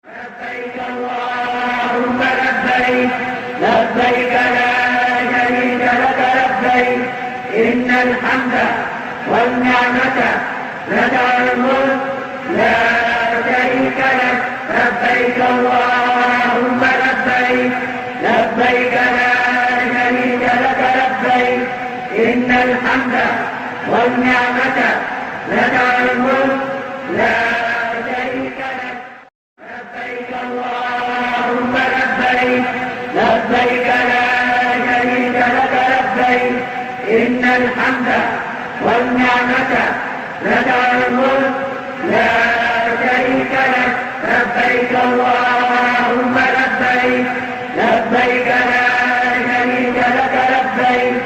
لبيك اللهم لبيك لبيك لا شريك لك لبيك إن الحمد والنعمة لك الملك لا شريك لك لبيك اللهم لبيك لبيك لا شريك لك لبيك إن الحمد والنعمة لك الملك لا شريك لك لبيك اللهم لبيك لبيك لا شريك لك لبيك إن الحمد والنعمة لك الملك لا شريك لك لبيك اللهم لبيك لبيك لا شريك لك لبيك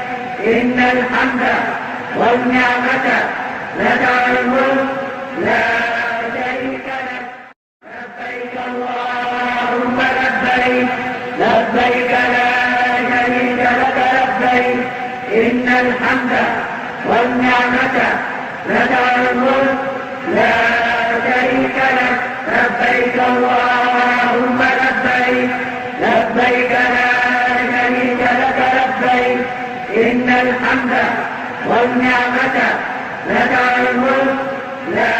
إن الحمد والنعمة لك الملك لا شريك لك لبيك اللهم لبيك لبيك لا شريك لك لبيك إن الحمد والنعمة لك الملك لا شريك لك لبيك اللهم لبيك لبيك لا شريك لك لبيك إن الحمد والنعمة لك الملك لا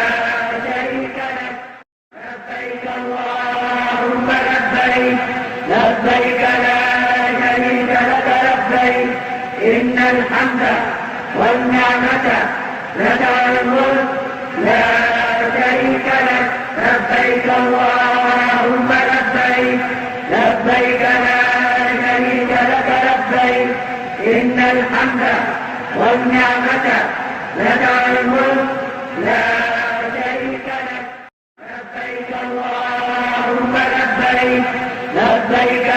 شريك لك لبيك اللهم لبيك لبيك لا شريك لك لبيك إن الحمد والنعمة لك الملك لا شريك لك لبيك اللهم لبيك لبيك لا شريك لك لبيك إن الحمد والنعمة لك الملك لا شريك لك لبيك اللهم لبيك لبيك